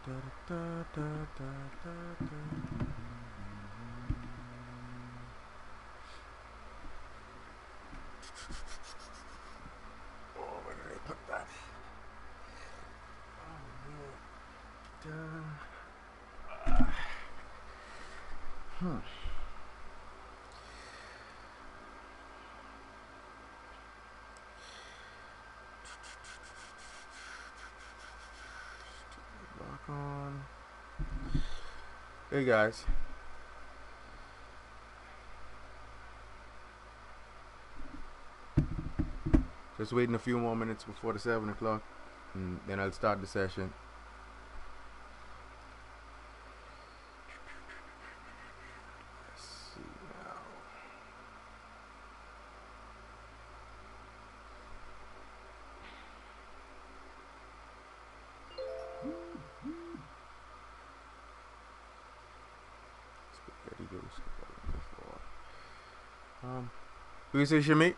Da, da, da, da, da, da. Oh, where did I put that? Oh man. Lock on. Hey guys. Just waiting a few more minutes before the 7 o'clock, and then I'll start the session. Let's see now. Spaghetti goose. Who you say, Shami?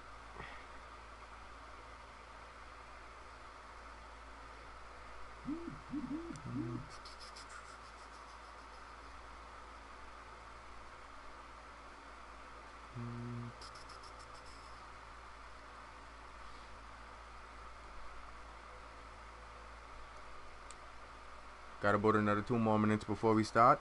Got about another 2 more minutes before we start.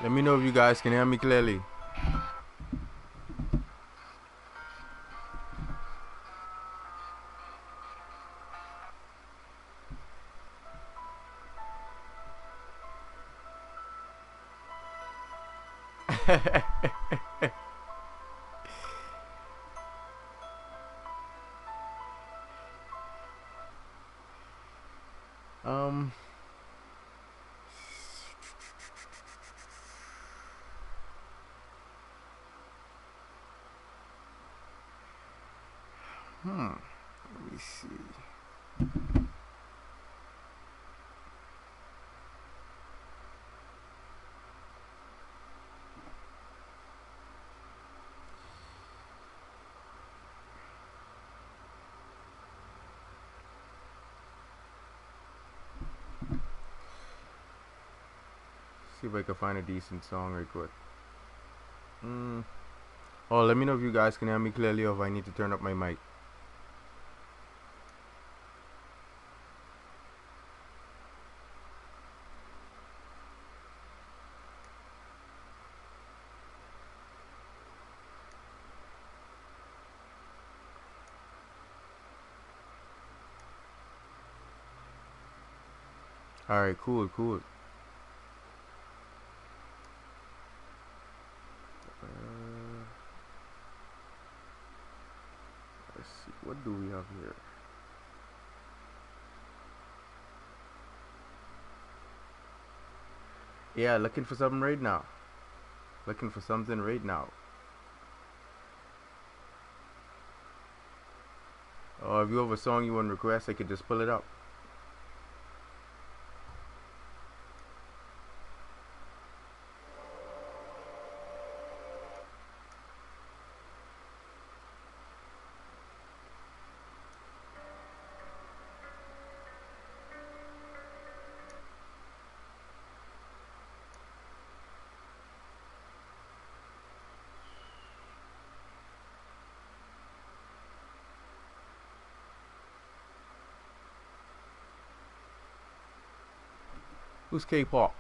Let me know if you guys can hear me clearly. um, let me see. See if I can find a decent song right quick. Oh, let me know if you guys can hear me clearly or if I need to turn up my mic. Alright, cool. Let's see, what do we have here? Yeah, looking for something right now. Or if you have a song you want to request, I could just pull it up. Who's K-pop?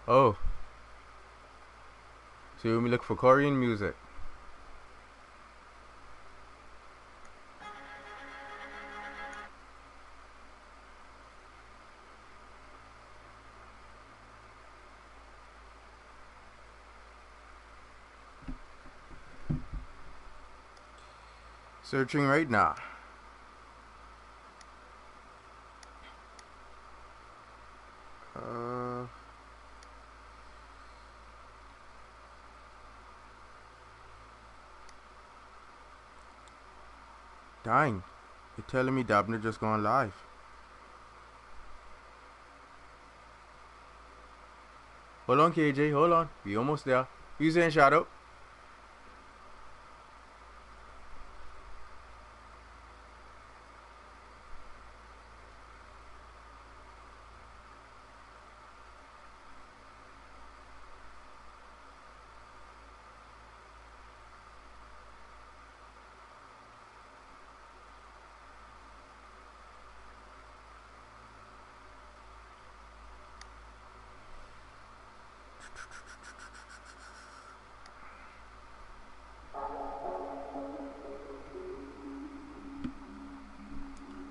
Oh, so you want me look for Korean music? Searching right now. Dang, you're telling me Dabner just gone live. Hold on, KJ, hold on. We almost there. You saying Shadow?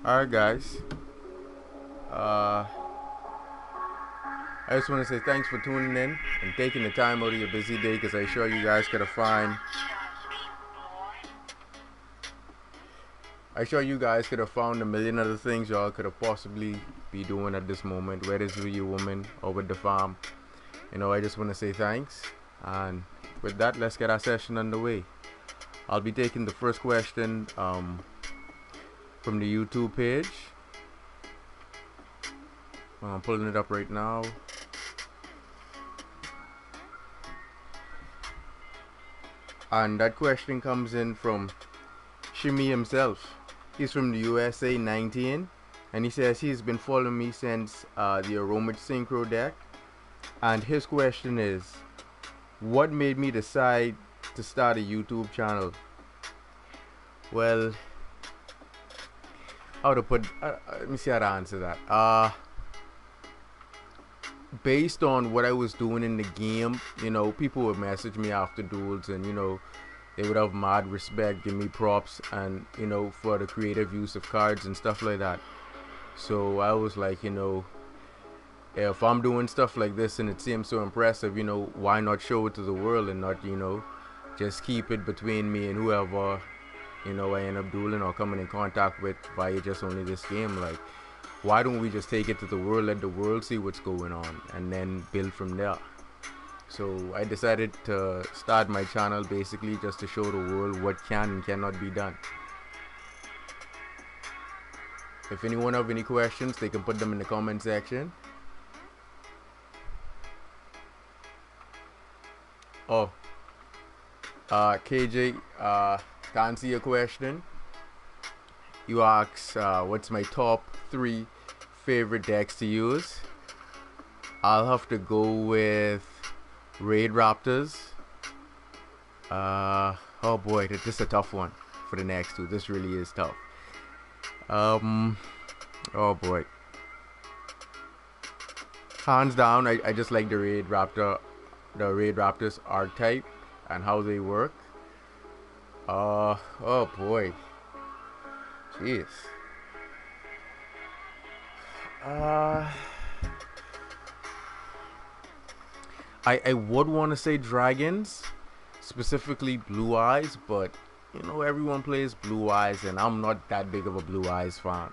Alright, guys. I just want to say thanks for tuning in and taking the time out of your busy day, because I'm sure you guys could have found a million other things y'all could have possibly be doing at this moment, whether it's with your woman or with the farm. I just want to say thanks. And with that, let's get our session underway. I'll be taking the first question from the YouTube page. I'm pulling it up right now. And that question comes in from Shimmy himself. He's from the USA, 19, and he says he's been following me since the Aromatech Synchro deck. And his question is, what made me decide to start a YouTube channel? Well, how to put let me see how to answer that. Based on what I was doing in the game, people would message me after duels, and they would have mad respect, give me props, and for the creative use of cards and stuff like that. So I was like, if I'm doing stuff like this and it seems so impressive, why not show it to the world and not just keep it between me and whoever I end up dueling or coming in contact with via just only this game. Like, why don't we just take it to the world, let the world see what's going on, and then build from there? So I decided to start my channel basically just to show the world what can and cannot be done. If anyone have any questions, they can put them in the comment section. Oh, KJ, to answer your question, you ask what's my top 3 favorite decks to use. I'll have to go with Raid Raptors. Oh boy, this is a tough one for the next 2. This really is tough. Oh boy. Hands down, I just like the Raid Raptors archetype and how they work. Oh boy. Jeez. I would want to say dragons, specifically Blue Eyes, but everyone plays Blue Eyes, and I'm not that big of a Blue Eyes fan.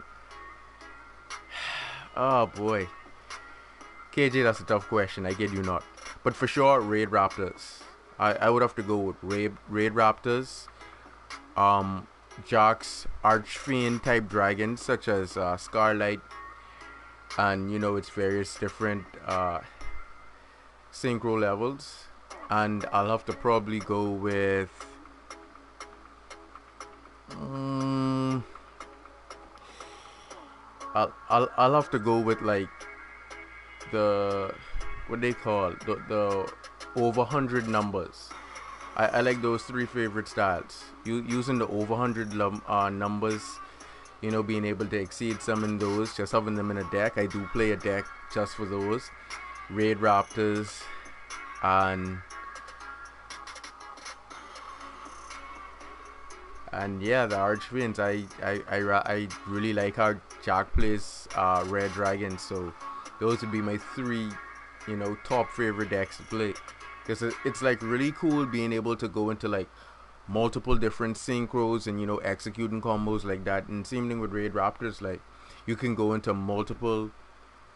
Oh boy, KJ, that's a tough question. I kid you not. But for sure, Raid Raptors. I would have to go with Raid Raptors. Jax Archfiend type dragons such as Scarlight, and its various different synchro levels. And I'll have to probably go with I'll have to go with like the what they call the over 100 numbers. I like those three favorite styles. Using the over 100 numbers, being able to exceed some in those, just having them in a deck. I do play a deck just for those. Raid Raptors and yeah, the Archfiends. I really like how Jack plays Red Dragon, so those would be my three, top favorite decks to play. Because it's like really cool being able to go into like multiple different synchros and executing combos like that. And same thing with Raid Raptors, like you can go into multiple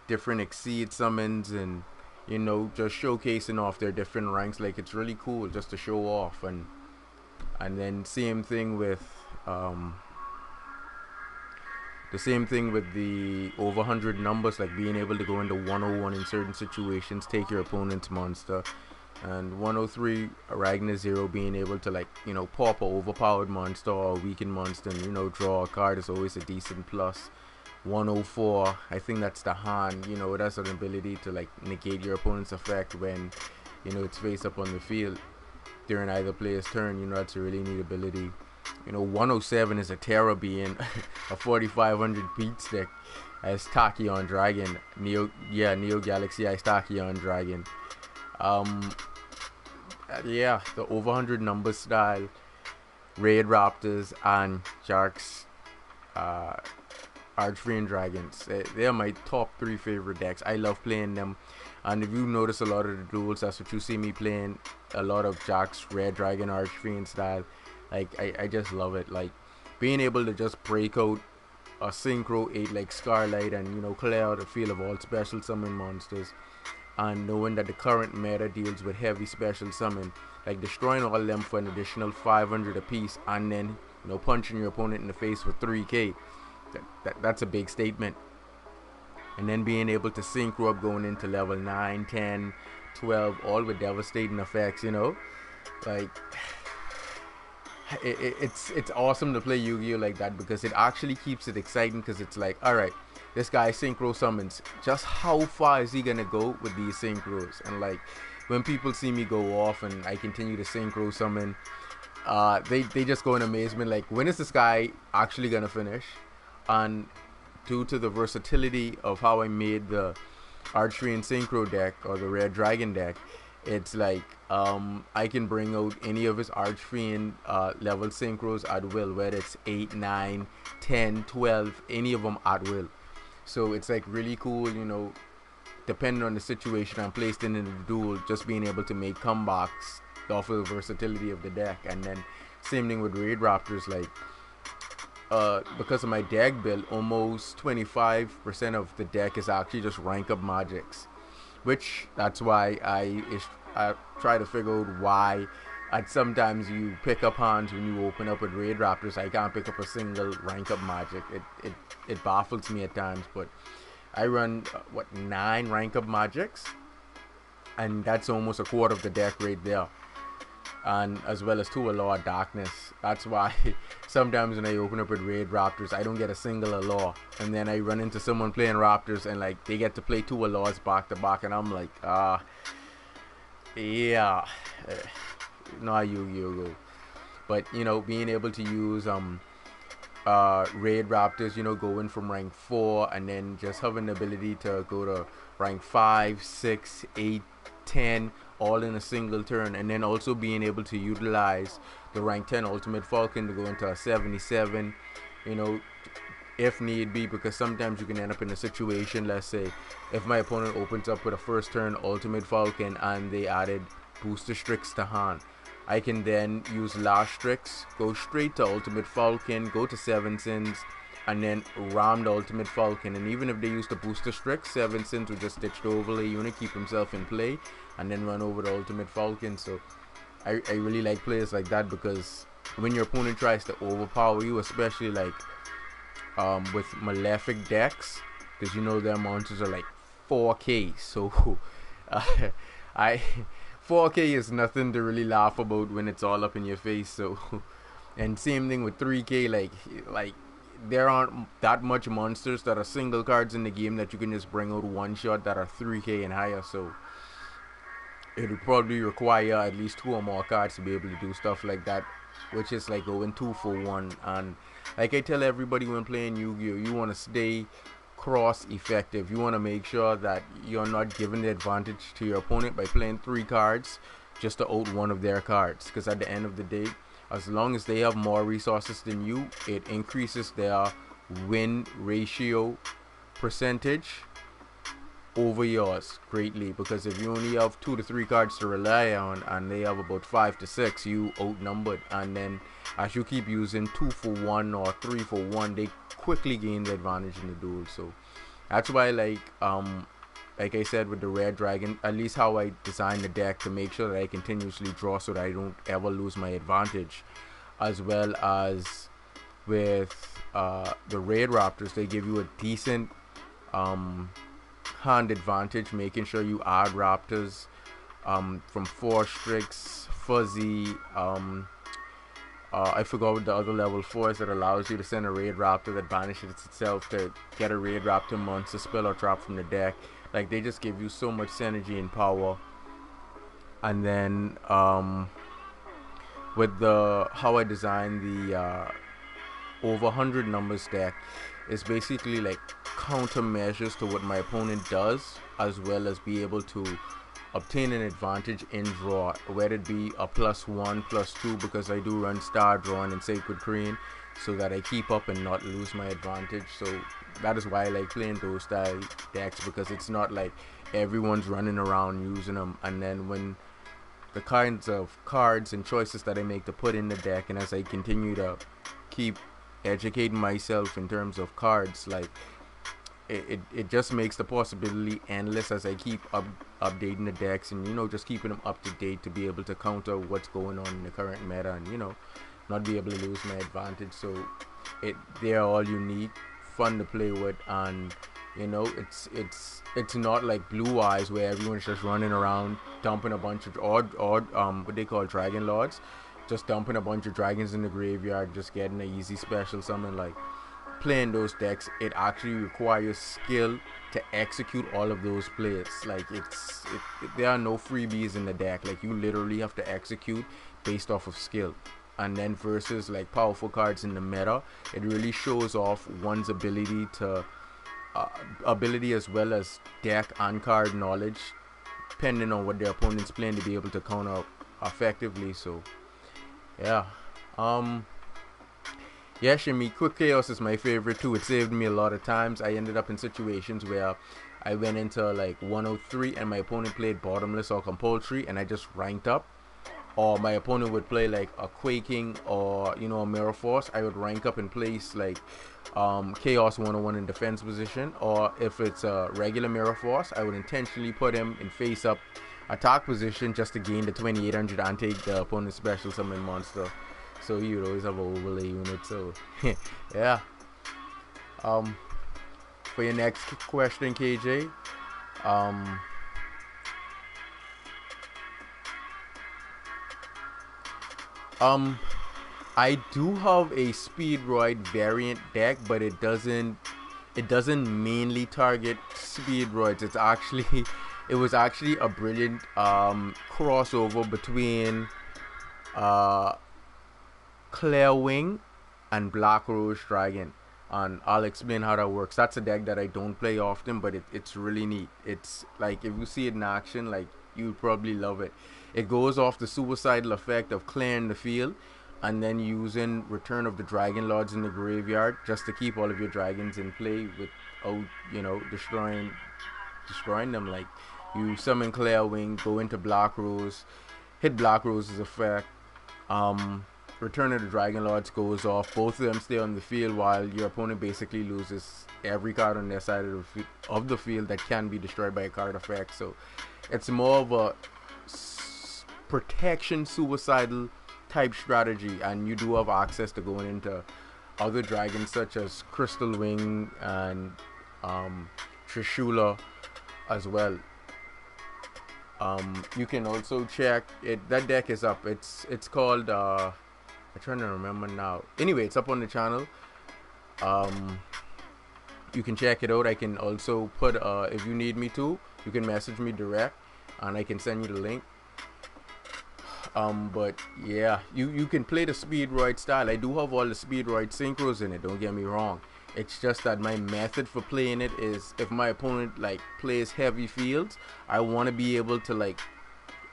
different exceed summons and just showcasing off their different ranks. Like it's really cool just to show off. And then same thing with the over 100 numbers, like being able to go into 101 in certain situations, take your opponent's monster, and 103 Arachna Zero, being able to like pop a overpowered monster or a weakened monster and draw a card is always a decent plus. 104, I think that's the Han. It has an ability to like negate your opponent's effect when it's face up on the field during either player's turn. That's a really neat ability. 107 is a Terra being a 4500 beat stick as Tachyon Dragon. Neo Galaxy Ice Tachyon Dragon. Yeah, the over 100 number style, Raid Raptors and Sharks, Archfiend Dragons. They are my top three favorite decks. I love playing them. And if you notice a lot of the duels, that's what you see me playing. A lot of Jack's Red Dragon Archfiend style. Like, I just love it. Like, being able to just break out a Synchro 8 like Scarlight and, clear out the field of all special summon monsters. And knowing that the current meta deals with heavy special summon. Like, destroying all of them for an additional 500 apiece. And then, punching your opponent in the face for 3k. That's a big statement. And then being able to synchro up going into level 9, 10, 12, all with devastating effects, like it's awesome to play Yu-Gi-Oh like that, because it actually keeps it exciting, because it's like, alright, this guy synchro summons, just how far is he gonna go with these synchros? And like when people see me go off and I continue to synchro summon, they just go in amazement, like, when is this guy actually gonna finish? And due to the versatility of how I made the Archery and Synchro deck, or the Red Dragon deck, it's like I can bring out any of his Archfiend level synchros at will, whether it's 8, 9, 10, 12, any of them at will. So it's like really cool, depending on the situation I'm placed in the duel, just being able to make comebacks off of the versatility of the deck. And then same thing with Raid Raptors, like because of my deck build, almost 25% of the deck is actually just rank up magics, which that's why I try to figure out why at sometimes you pick up hands when you open up with Raid Raptors. I can't pick up a single rank up magic. It baffles me at times, but I run 9 rank up magics, and that's almost a quarter of the deck right there. And as well as 2 Allure Darkness. That's why sometimes when I open up with Raid Raptors, I don't get a single Allure, and then I run into someone playing Raptors and like they get to play 2 Allures back to back, and I'm like, yeah, not Yu-Gi-Oh. But being able to use Raid Raptors, going from rank 4 and then just having the ability to go to rank 5, 6, 8, 10, all in a single turn, and then also being able to utilize the rank 10 Ultimate Falcon to go into a 77, if need be, because sometimes you can end up in a situation, let's say if my opponent opens up with a first turn Ultimate Falcon and they added Booster Strix to hand, I can then use Last Strix, go straight to Ultimate Falcon, go to 7 Sins, and then ram the Ultimate Falcon. And even if they use the Booster Strix, 7 Sins will just stitch the overlay unit, keep himself in play, and then run over the Ultimate Falcon. So I really like players like that, because when your opponent tries to overpower you, especially like with Malefic decks, because their monsters are like 4k, so 4k is nothing to really laugh about when it's all up in your face. So and same thing with 3k, like there aren't that much monsters that are single cards in the game that you can just bring out one shot that are 3k and higher. So it would probably require at least two or more cards to be able to do stuff like that, which is like going 2 for 1. And like I tell everybody when playing Yu-Gi-Oh, you want to stay cross effective. You want to make sure that you're not giving the advantage to your opponent by playing 3 cards just to out one of their cards, because at the end of the day, as long as they have more resources than you, it increases their win ratio percentage over yours greatly. Because if you only have 2 to 3 cards to rely on and they have about 5 to 6, you outnumbered. And then as you keep using 2 for 1 or 3 for 1, they quickly gain the advantage in the duel. So that's why, like I said with the red dragon, at least how I design the deck to make sure that I continuously draw so that I don't ever lose my advantage. As well as with the Raid Raptors, they give you a decent hand advantage, making sure you add Raptors from 4 Strix, Fuzzy, I forgot what the other level 4 is that allows you to send a Raid Raptor that banishes itself to get a Raid Raptor monster spell or trap from the deck. Like, they just give you so much synergy and power. And then with the how I designed the over 100 numbers deck, it's basically like countermeasures to what my opponent does, as well as be able to obtain an advantage in draw, whether it be a +1, +2, because I do run Star Drawn and Sacred Crane, so that I keep up and not lose my advantage. So that is why I like playing those style decks, because it's not like everyone's running around using them. And then when the kinds of cards and choices that I make to put in the deck, and as I continue to keep educating myself in terms of cards, like it just makes the possibility endless as I keep updating the decks, and just keeping them up to date to be able to counter what's going on in the current meta, and not be able to lose my advantage. So they're all unique, fun to play with, and it's not like Blue Eyes where everyone's just running around dumping a bunch of what they call Dragon Lords, just dumping a bunch of dragons in the graveyard, just getting an easy special summon. Like, playing those decks, it actually requires skill to execute all of those plays. Like, there are no freebies in the deck. Like, you literally have to execute based off of skill. And then versus like powerful cards in the meta, it really shows off one's ability as well as deck and card knowledge, depending on what their opponent's playing, to be able to counter effectively. So yeah. Yeah, Shimmy, Quick Chaos is my favorite too. It saved me a lot of times. I ended up in situations where I went into like 103 and my opponent played Bottomless or Compulsory, and I just ranked up. Or my opponent would play like a Quaking or a Mirror Force. I would rank up and place like Chaos 101 in defense position. Or if it's a regular Mirror Force, I would intentionally put him in face up attack position just to gain the 2800 and take the opponent's special summon monster. So he would always have an overlay unit. So yeah. For your next question, KJ, I do have a Speedroid variant deck, but it doesn't mainly target Speedroids. It was actually a brilliant crossover between Clearwing and Black Rose Dragon, and I'll explain how that works. That's a deck that I don't play often, but it's really neat. It's like, if you see it in action, like, you'd probably love it. It goes off the suicidal effect of clearing the field and then using Return of the Dragon Lords in the graveyard just to keep all of your dragons in play without destroying them. Like, you summon Clearwing, go into Black Rose, hit Black Rose's effect, Return of the Dragon Lords goes off, both of them stay on the field while your opponent basically loses every card on their side of the field that can be destroyed by a card effect. So it's more of a protection suicidal type strategy, and you do have access to going into other dragons such as Crystal Wing and Trishula as well. You can also check it. That deck is up. It's called I'm trying to remember now. Anyway, it's up on the channel. Um, you can check it out. I can also put if you need me to, you can message me direct, and I can send you the link. But yeah, you can play the Speedroid style. I do have all the Speedroid synchros in it. Don't get me wrong. It's just that my method for playing it is if my opponent like plays heavy fields, I want to be able to like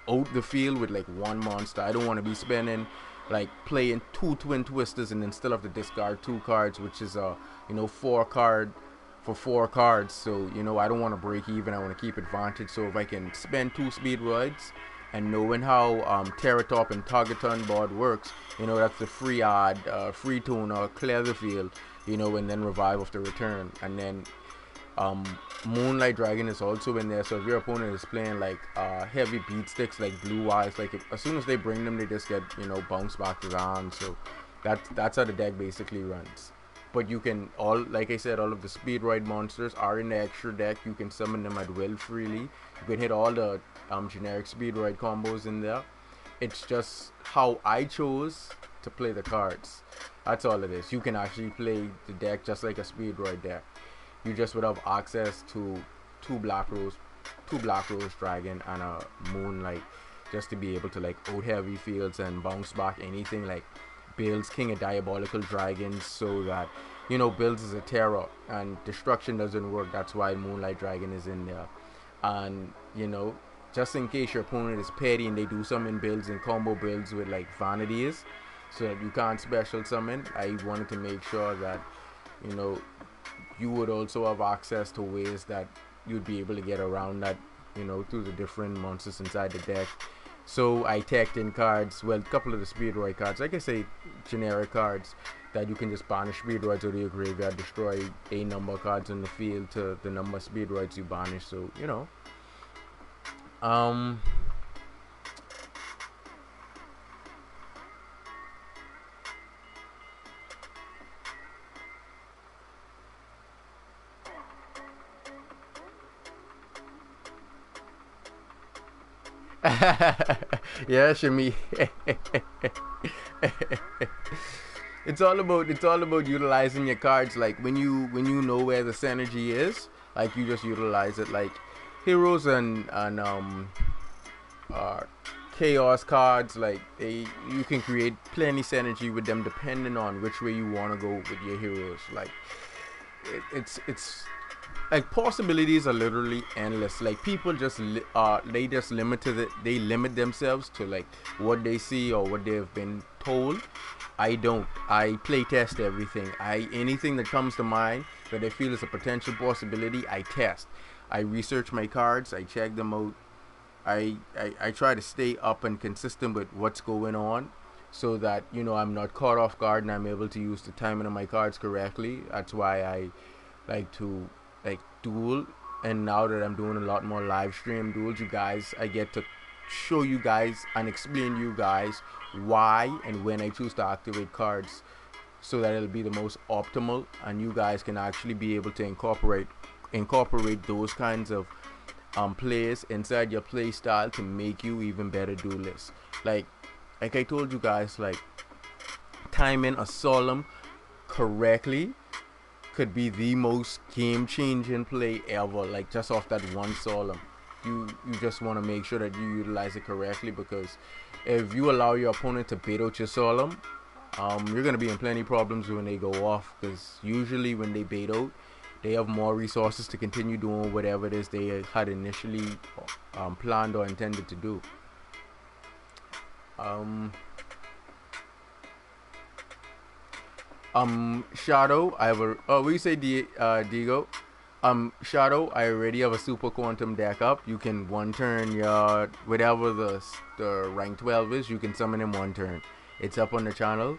out the field with like one monster. I don't want to be spending like playing two twin twisters and then still have to discard two cards, which is four card for four cards. So I don't want to break even. I want to keep advantage. So if I can spend two Speedroids and knowing how Terratop and Targeton board works, that's the free odd, free tune or clear the field, and then revive after return. And then Moonlight Dragon is also in there. So if your opponent is playing like heavy beat sticks like Blue Eyes, like as soon as they bring them, they just get bounce back to the hand. So that's how the deck basically runs. But you can like I said, all of the Speedroid monsters are in the extra deck. You can summon them at will freely. You can hit all the generic Speedroid combos in there. It's just how I chose to play the cards. That's all it is. You can actually play the deck just like a Speedroid deck. You just would have access to two Black Rose Dragon and a Moonlight, just to be able to like out heavy fields and bounce back anything like builds King of Diabolical Dragons, so that builds is a terror and destruction doesn't work. That's why Moonlight Dragon is in there. And just in case your opponent is petty and they do summon builds and combo builds with like vanities, so that you can't special summon, I wanted to make sure that you would also have access to ways that you'd be able to get around that, through the different monsters inside the deck. So I tacked in cards, well, a couple of the Speedroid cards, like I say, generic cards that you can just banish Speedroids out of your graveyard, destroy a number of cards in the field to the number of Speedroids you banish. So yeah, Shami. It's all about utilizing your cards. Like when you know where the synergy is, like you just utilize it. Like heroes and chaos cards, like you can create plenty synergy with them depending on which way you want to go with your heroes. Like it's like possibilities are literally endless. Like people just they just they limit themselves to like what they see or what they have been told. I don't. I play test everything. Anything that comes to mind that I feel is a potential possibility, I test. I research my cards. I check them out. I try to stay up and consistent with what's going on, so that I'm not caught off guard and I'm able to use the timing of my cards correctly. That's why I like to like duel. And now that I'm doing a lot more live stream duels, you guys, I get to show you guys and explain you guys why and when I choose to activate cards, so that it'll be the most optimal and you guys can actually be able to incorporate those kinds of plays inside your play style to make you even better duelists. Like I told you guys, like timing a solemn correctly could be the most game-changing play ever. Like just off that one solemn, you just want to make sure that you utilize it correctly, because if you allow your opponent to bait out your solemn, you're gonna be in plenty problems when they go off, because usually when they bait out, they have more resources to continue doing whatever it is they had initially planned or intended to do. Shadow, I have a we say Diego. Shadow, I already have a Super Quantum deck up. You can one turn your whatever the rank 12 is, you can summon in one turn. It's up on the channel.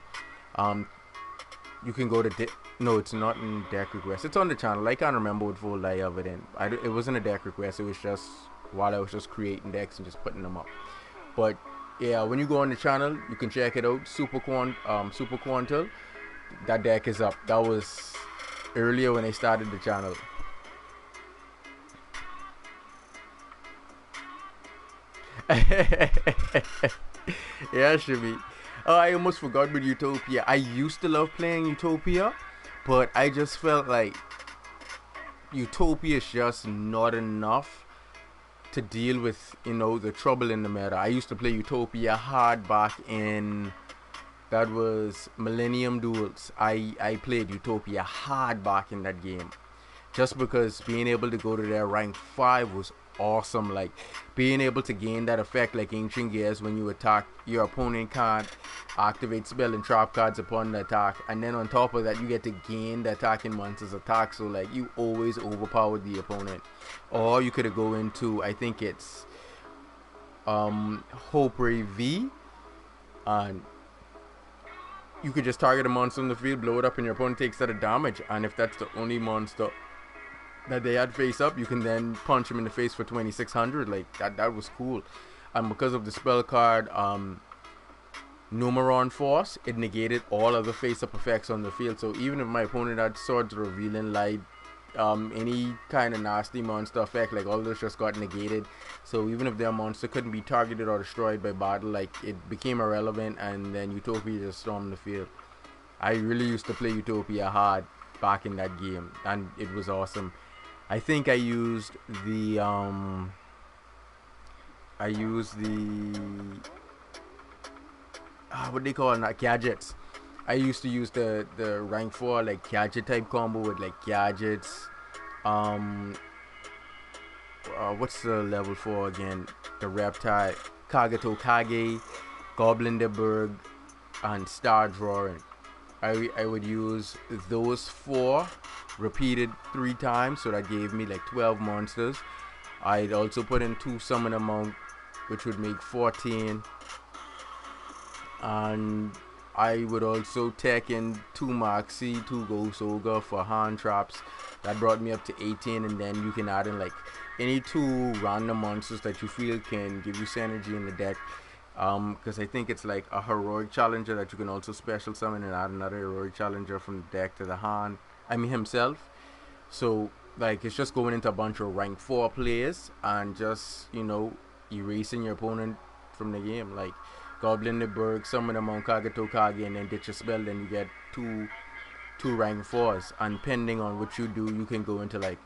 You can go to no, it's not in deck request. It's on the channel. I can't remember what folder I have it in. It wasn't a deck request. It was just while I was just creating decks and just putting them up. But yeah, when you go on the channel, you can check it out. Super Quantum. That deck is up. That was earlier when I started the channel. Yeah, Shimmy. Oh, I almost forgot with Utopia. I used to love playing Utopia, But I just felt like Utopia is just not enough to deal with, the trouble in the meta. I used to play Utopia hard back in, that was Millennium Duels. I played Utopia hard back in that game, just because being able to go to their rank 5 was awesome. Like, being able to gain that effect like Ancient Gears, when you attack, your opponent can't activate spell and trap cards upon the attack, and then on top of that you get to gain the attacking monster's attack, so like you always overpowered the opponent. Or you could go into, I think it's Hope Ray V, and you could just target a monster in the field, blow it up, and your opponent takes that damage. And if that's the only monster that they had face up, you can then punch him in the face for 2600. Like, that was cool. And because of the spell card Numeron Force, it negated all other face up effects on the field. So even if my opponent had Swords Revealing Light, any kind of nasty monster effect, like all those just got negated. So even if their monster couldn't be targeted or destroyed by battle, like, it became irrelevant, and then Utopia just stormed the field. I really used to play Utopia hard back in that game, and it was awesome. I think I used the what they call that, gadgets. I used to use the rank 4 like gadget type combo with like gadgets. What's the level 4 again? The reptile, Kagato Kage, Goblin de Berg, and Star Drawing. I would use those 4 repeated 3 times, so that gave me like 12 monsters. I'd also put in 2 Summon Monk, which would make 14. And I would also take in 2 Maxi, 2 Ghost Ogre for hand traps. That brought me up to 18, and then you can add in like any 2 random monsters that you feel can give you synergy in the deck. Because I think it's like a heroic challenger that you can also special summon and add another heroic challenger from the deck to the hand. I mean himself. So like, it's just going into a bunch of rank 4 players and just, erasing your opponent from the game. Like, Goblin the Berg, summon them on Kagato Kage, and then ditch a spell, then you get two rank 4s. And depending on what you do, you can go into like,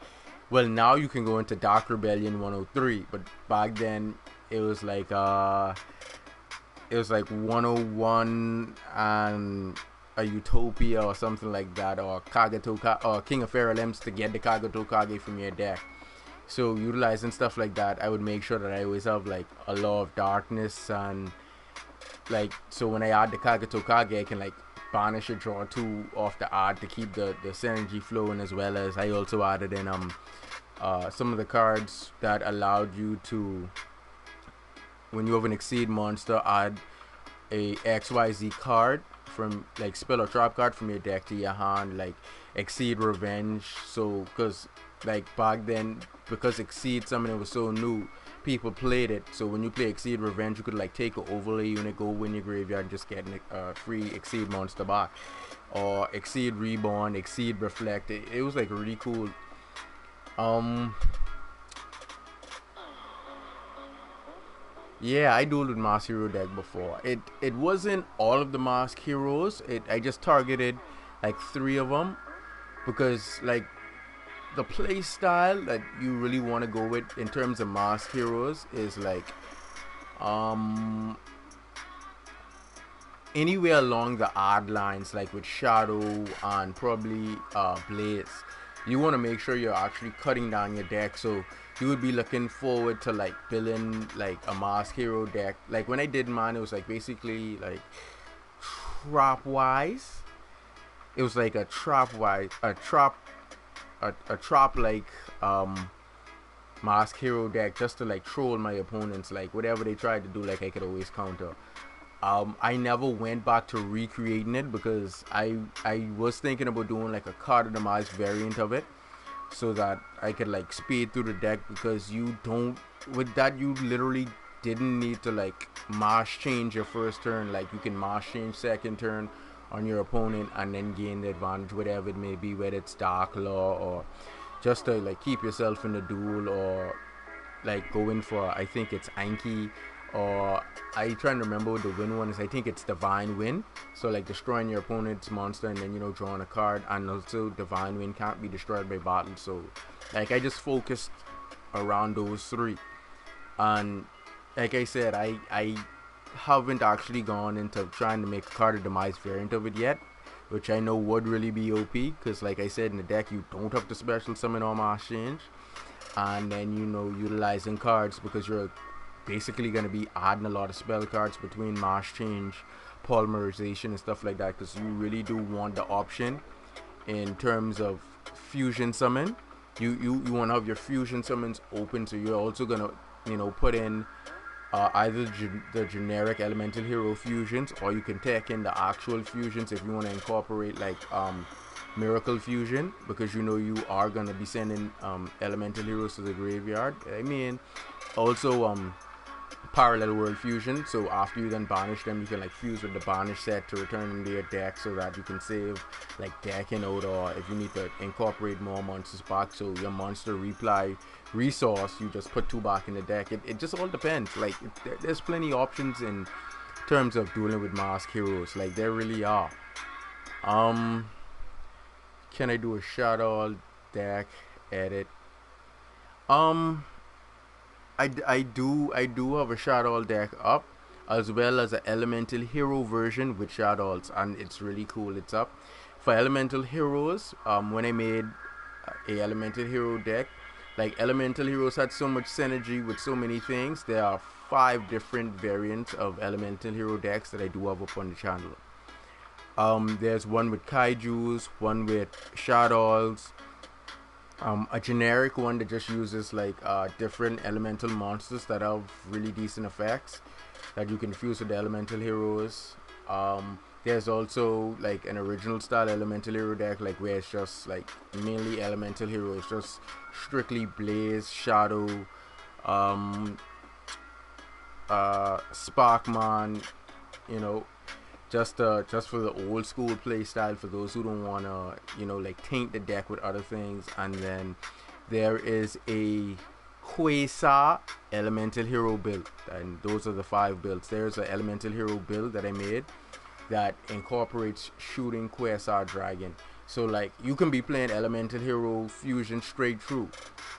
well, now you can go into Dark Rebellion 103, but back then it was like 101 and a Utopia or something like that, or or King of Feral Imps to get the Kagato Kage from your deck. So utilizing stuff like that, I would make sure that I always have like a Law of Darkness, and like, so when I add the Kagato Kage, I can like banish or draw 2 off the ad to keep the synergy flowing, as well as I also added in some of the cards that allowed you to, when you have an Exceed monster, add a XYZ card from like spell or trap card from your deck to your hand, like Exceed Revenge. So because like back then, because Exceed summoning was so new, people played it. So when you play Exceed Revenge, you could like take an overlay unit, go in your graveyard, and just get a free Exceed monster back. Or Exceed Reborn, Exceed Reflect. It was like really cool. Yeah, I dueled with Mask Hero deck before. It wasn't all of the Mask Heroes. I just targeted like 3 of them, because like the play style that you really want to go with in terms of Mask Heroes is like anywhere along the odd lines, like with Shadow and probably Blaze. You want to make sure you're actually cutting down your deck, so you would be looking forward to like building like a Mask Hero deck. Like when I did mine, it was like basically like trap wise. It was like a trap like Mask Hero deck, just to like troll my opponents. Like whatever they tried to do, like I could always counter. I never went back to recreating it, because I was thinking about doing like a cardamized variant of it, so that I could like speed through the deck, because you don't, with that, you literally didn't need to like mash change your first turn. Like you can mash change second turn on your opponent and then gain the advantage, whatever it may be, whether it's Dark Law or just to like keep yourself in the duel, or like go in for, I think it's Anki or I trying to remember what the win one is. I think it's Divine Win. So like destroying your opponent's monster and then drawing a card, and also Divine Win can't be destroyed by battle. So like I just focused around those three, and like I said, I haven't actually gone into trying to make a card of demise variant of it yet, which I know would really be OP because like I said, in the deck you don't have to special summon or mass change, and then utilizing cards because you're basically going to be adding a lot of spell cards between mass change, polymerization, and stuff like that, because you really do want the option in terms of fusion summon. You want to have your fusion summons open, so you're also going to put in either the generic elemental hero fusions, or you can take in the actual fusions if you want to incorporate like miracle fusion, because you are going to be sending elemental heroes to the graveyard. I mean, also parallel world fusion, so after you then banish them, you can like fuse with the banish set to return them to your deck, so that you can save like decking out, or if you need to incorporate more monsters back, so your monster reply resource, you just put 2 back in the deck. It just all depends. Like there's plenty options in terms of dueling with mask heroes. Like there really are. Can I do a shadow deck edit? um I do have a Shadow deck up, as well as an Elemental Hero version with Shadows, and it's really cool. It's up for Elemental Heroes. When I made a Elemental Hero deck, like Elemental Heroes had so much synergy with so many things. There are 5 different variants of Elemental Hero decks that I do have up on the channel. There's one with Kaijus, one with Shadows, a generic one that just uses like different elemental monsters that have really decent effects that you can fuse with the elemental heroes. There's also like an original style elemental hero deck, like where it's just like mainly elemental heroes, just strictly Blaze, Shadow, um, Sparkman, you know, just for the old school play style, for those who don't want to like taint the deck with other things. And then there is a Quasar elemental hero build, and those are the 5 builds. There's an elemental hero build that I made that incorporates shooting Quasar Dragon. So like you can be playing elemental hero fusion straight through,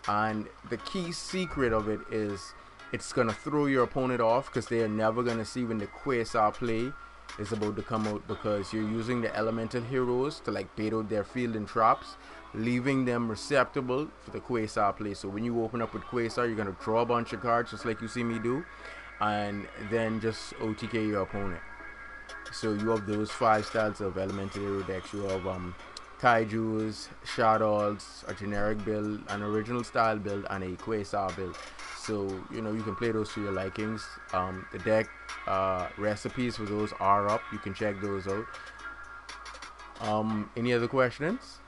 and the key secret of it is it's gonna throw your opponent off, because they are never gonna see when the Quasar play is about to come out, because you're using the elemental heroes to like bait out their field and traps, leaving them receptible for the Quasar play. So when you open up with Quasar, you're gonna draw a bunch of cards just like you see me do, and then just OTK your opponent. So you have those 5 styles of elemental hero decks. You have Kaijus, Shadows, a generic build, an original style build, and a Quasar build. So you can play those to your likings. The deck recipes for those are up. You can check those out. Any other questions?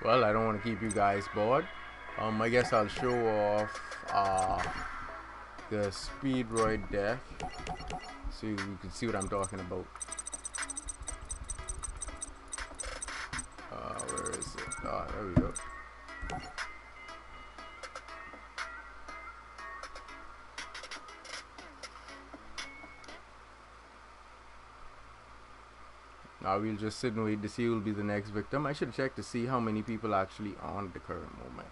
Well, I don't want to keep you guys bored. I guess I'll show off the Speedroid deck, so you can see what I'm talking about. Where is it? There we go. Now we'll just sit and wait to see who will be the next victim. I should check to see how many people actually on at the current moment.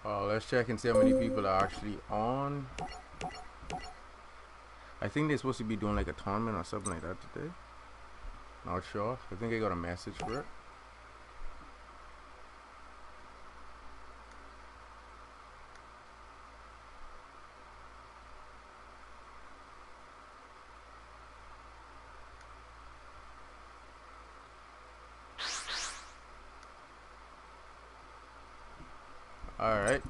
Let's check and see how many people are actually on. I think they're supposed to be doing like a tournament or something like that today. Not sure. I think I got a message for it. All right.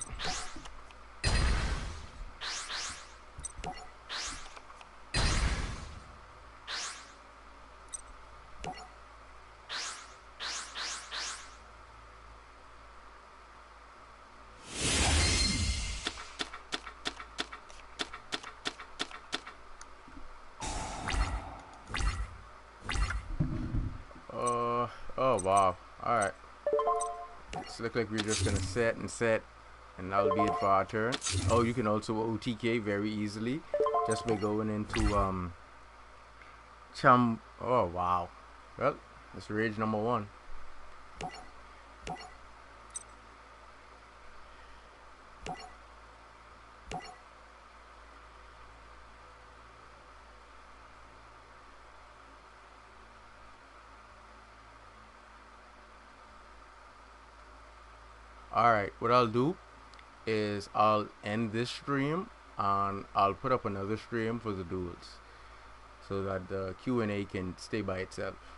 Oh wow. All right. It's look like we're just gonna set and set, and that'll be it for our turn. Oh, you can also OTK very easily, just by going into Chum. Oh wow. Well, that's rage number one. All right. What I'll do is I'll end this stream and I'll put up another stream for the duels so that the Q&A can stay by itself.